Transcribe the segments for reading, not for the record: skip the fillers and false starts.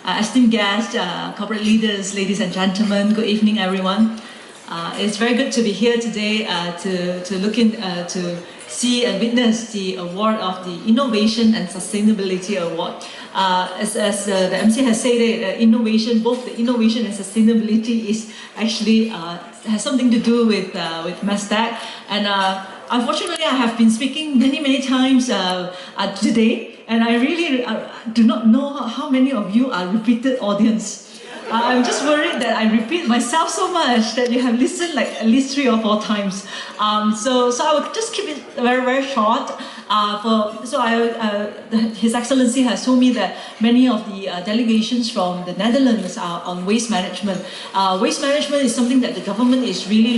esteemed guests, corporate leaders, ladies and gentlemen, good evening, everyone. It's very good to be here today to see and witness the award of the Innovation and Sustainability Award. As the MC has said, innovation, both the innovation and sustainability is actually has something to do with mestecc. And unfortunately, I have been speaking many times today, and I really do not know how many of you are repeated audience. I'm just worried that I repeat myself so much that you have listened like at least 3 or 4 times. So I will just keep it very short. His Excellency has told me that many of the delegations from the Netherlands are on waste management. Waste management is something that the government is really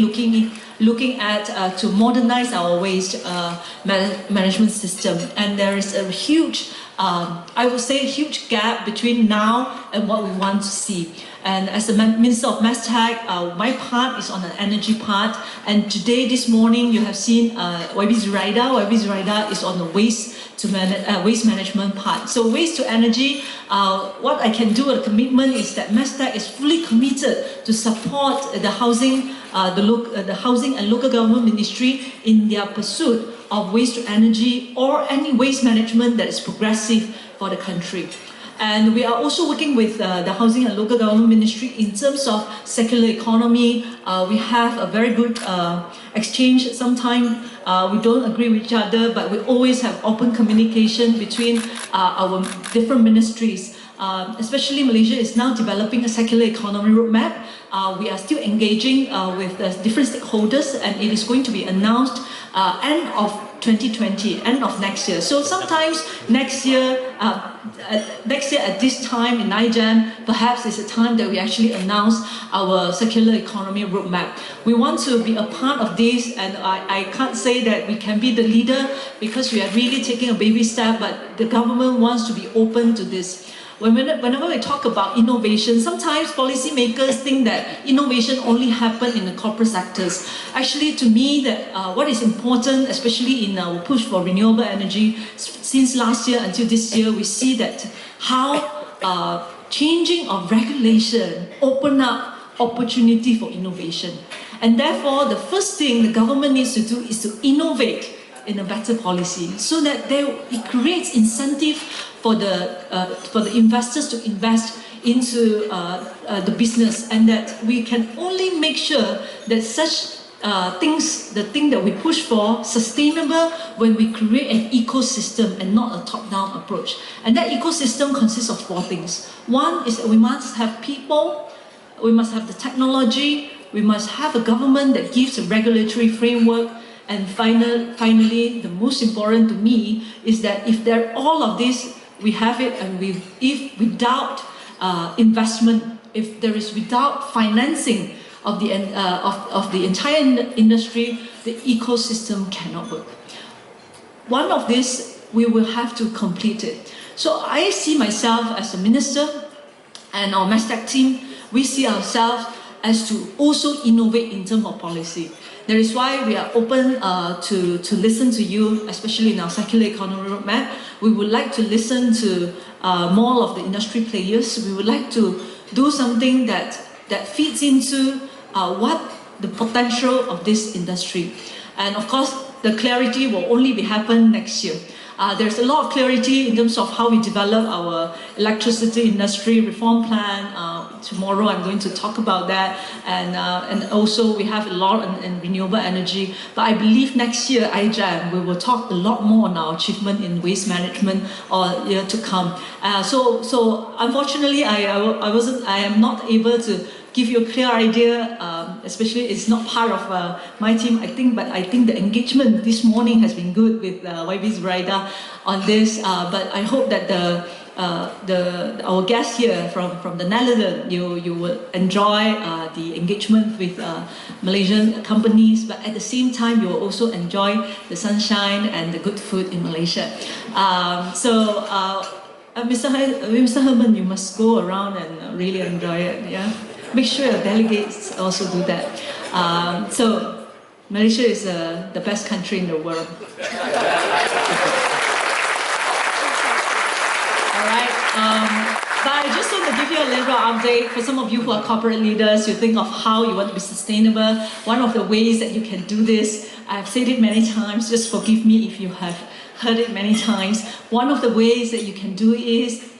looking at to modernize our waste management system. And there is a huge, I would say, a huge gap between now and what we want to see. And as the Minister of mestecc, my part is on the energy part. And today, this morning, you have seen YB Zuraida. YB Zuraida is on the waste management part. So waste to energy, what I can do, a commitment is that mestecc is fully committed to support the housing and local government ministry in their pursuit of waste to energy or any waste management that is progressive for the country. And we are also working with the Housing and Local Government Ministry in terms of circular economy. We have a very good exchange. Sometimes we don't agree with each other, but we always have open communication between our different ministries. Especially Malaysia is now developing a circular economy roadmap. We are still engaging with different stakeholders, and it is going to be announced end of 2020, end of next year. So sometimes next year at this time in IJAM, perhaps it's a time that we actually announce our circular economy roadmap. We want to be a part of this, and I can't say that we can be the leader because we are really taking a baby step, but the government wants to be open to this. Whenever we talk about innovation, sometimes policymakers think that innovation only happens in the corporate sectors. Actually, to me, that what is important, especially in our push for renewable energy, since last year until this year, we see that how changing of regulation open up opportunity for innovation. And therefore, the first thing the government needs to do is to innovate in a better policy, so that it creates incentive for the investors to invest into the business, and that we can only make sure that such the thing that we push for, sustainable when we create an ecosystem and not a top-down approach. And that ecosystem consists of 4 things. One is that we must have people, we must have the technology, we must have a government that gives a regulatory framework. And finally, the most important to me is that if all of this, we have it, and if without investment, if there is without financing of the entire industry, the ecosystem cannot work. One of this, we will have to complete it. So I see myself as a minister, and our mestecc team, we see ourselves as to also innovate in terms of policy. That is why we are open to listen to you, especially in our circular economy roadmap. We would like to listen to more of the industry players. We would like to do something that feeds into what the potential of this industry. And of course, the clarity will only happen next year. There's a lot of clarity in terms of how we develop our electricity industry reform plan. Tomorrow I'm going to talk about that, and also we have a lot in renewable energy. But I believe next year, IJAM, we will talk a lot more on our achievement in waste management or year to come. So unfortunately, I am not able to give you a clear idea, especially it's not part of my team, but I think the engagement this morning has been good with YB Zuraida on this, but I hope that our guests here from the Netherlands, you will enjoy the engagement with Malaysian companies, but at the same time you will also enjoy the sunshine and the good food in Malaysia. Mr. Herman, you must go around and really enjoy it. Yeah. Make sure your delegates also do that. So Malaysia is the best country in the world. All right. But I just want to give update. For some of you who are corporate leaders, you think of how you want to be sustainable. One of the ways that you can do this, I've said it many times, just forgive me if you have heard it many times. One of the ways that you can do it is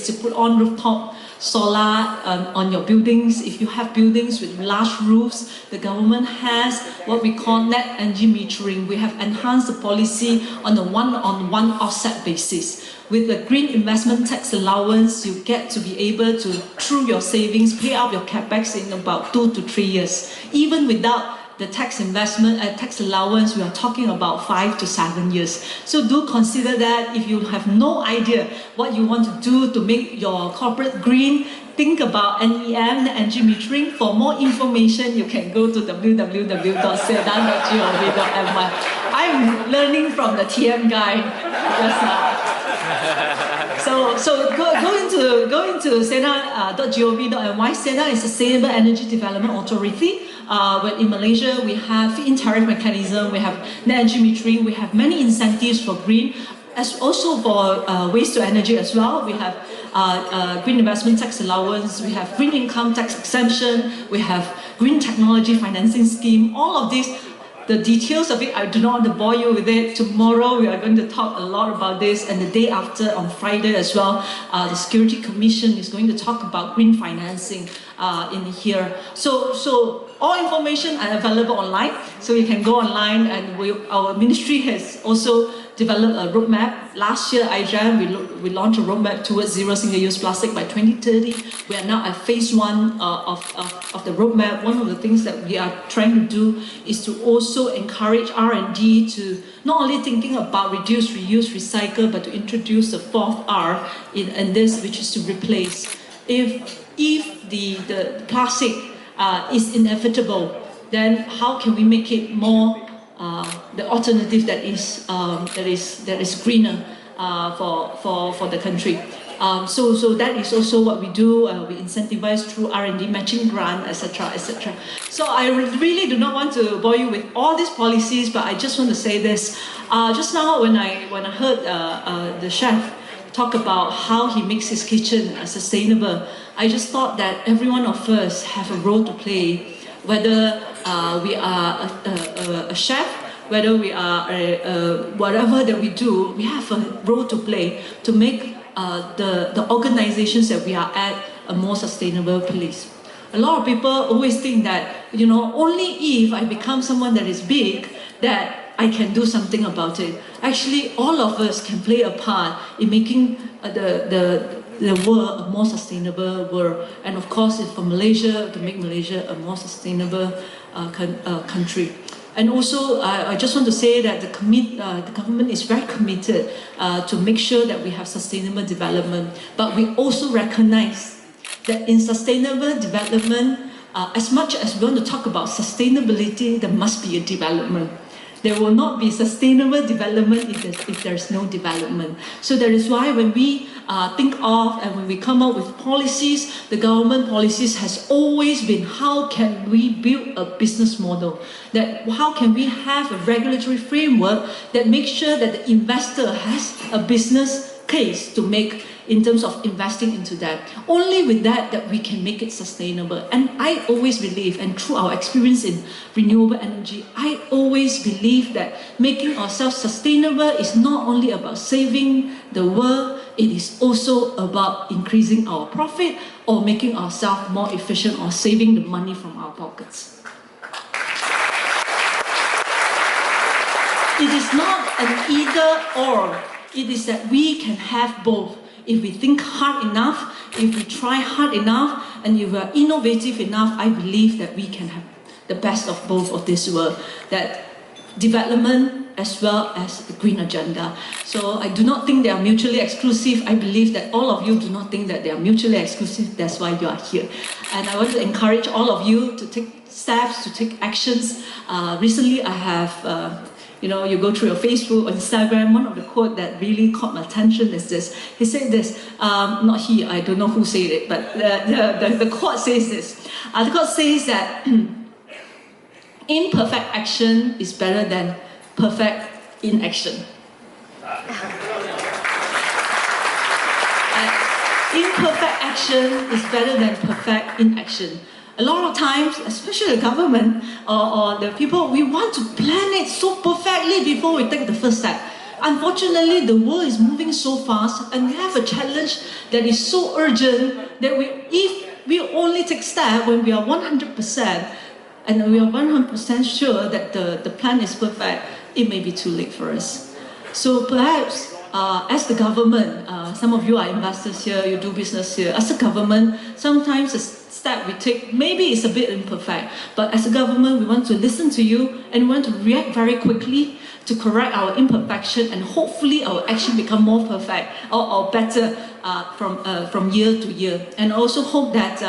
to put on rooftop solar on your buildings. If you have buildings with large roofs, the government has what we call net energy metering. We have enhanced the policy on a one-on-one offset basis. With the green investment tax allowance, you get to be able to, through your savings, pay out your capex in about 2 to 3 years. Even without the tax allowance, we are talking about 5 to 7 years. So do consider that. If you have no idea what you want to do to make your corporate green, think about NEM, energy metering. For more information, you can go to www.sedan.gov.my. I'm learning from the TM guy just now. So go into sedan.gov.my. Sedan is Sustainable Energy Development Authority. In Malaysia, we have in-tariff mechanism, we have net energy metering, we have many incentives for green, as also for waste to energy as well. We have green investment tax allowance, we have green income tax exemption, we have green technology financing scheme. All of these, the details of it, I do not want to bore you with it. Tomorrow we are going to talk a lot about this, and the day after, on Friday as well, the Security Commission is going to talk about green financing in here. So all information are available online, so you can go online, and our ministry has also developed a roadmap. Last year, IJAM, we launched a roadmap towards zero single-use plastic by 2030. We are now at phase 1 of the roadmap. One of the things that we are trying to do is to also encourage R&D to not only thinking about reduce, reuse, recycle, but to introduce the 4th R in this, which is to replace. If the plastic is inevitable, then how can we make it more the alternative that is greener for the country? So that is also what we do. We incentivize through R&D matching grant, etc., etc. So I really do not want to bore you with all these policies, but I just want to say this. Just now, when I heard the chef talk about how he makes his kitchen sustainable, I just thought that every one of us have a role to play, whether we are a chef, whether we are whatever that we do, we have a role to play to make the organizations that we are at a more sustainable place. A lot of people always think that, only if I become someone that is big, that I can do something about it. Actually, all of us can play a part in making the world a more sustainable world. And of course, it's for Malaysia, to make Malaysia a more sustainable country. And also, I just want to say that the government is very committed to make sure that we have sustainable development. But we also recognize that in sustainable development, as much as we want to talk about sustainability, there must be a development. There will not be sustainable development if there's no development. So that is why when we think of and when we come up with policies, the government policies has always been how can we build a business model? That how can we have a regulatory framework that makes sure that the investor has a business case to make in terms of investing into that. Only with that we can make it sustainable. And I always believe, and through our experience in renewable energy, I always believe that making ourselves sustainable is not only about saving the world, it is also about increasing our profit or making ourselves more efficient or saving the money from our pockets. It is not an either or, it is that we can have both. If we think hard enough, if we try hard enough, and if we are innovative enough, I believe that we can have the best of both of this world. That development as well as the green agenda. So I do not think they are mutually exclusive. I believe that all of you do not think that they are mutually exclusive. That's why you are here. And I want to encourage all of you to take steps, to take actions. Recently I have you go through your Facebook or Instagram, one of the quotes that really caught my attention is this. He said this, not he, I don't know who said it, but the quote says this. The quote says that imperfect action is better than perfect inaction. imperfect action is better than perfect inaction. A lot of times, especially the government or the people, we want to plan it so perfectly before we take the first step. Unfortunately, the world is moving so fast and we have a challenge that is so urgent that if we only take steps when we are 100% and we are 100% sure that the plan is perfect, it may be too late for us. So perhaps as the government, some of you are investors here, you do business here, as a government, sometimes the step we take maybe is a bit imperfect, but as a government, we want to listen to you and we want to react very quickly to correct our imperfection, and hopefully our action become more perfect or better from year to year. And also hope that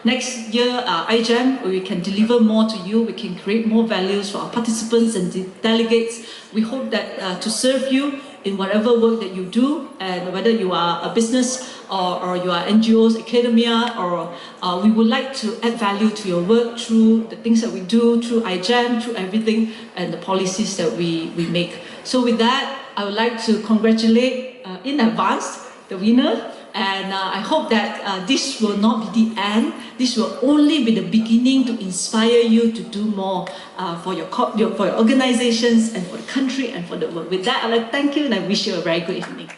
next year, iGEM, we can deliver more to you, we can create more values for our participants and delegates. We hope that to serve you in whatever work that you do, and whether you are a business or you are NGOs, academia, or we would like to add value to your work through the things that we do, through iGEM, through everything, and the policies that we make. So with that, I would like to congratulate in advance the winner, and I hope that this will not be the end. This will only be the beginning to inspire you to do more for your organizations and for the country and for the world. With that, I'd like to thank you and I wish you a very good evening.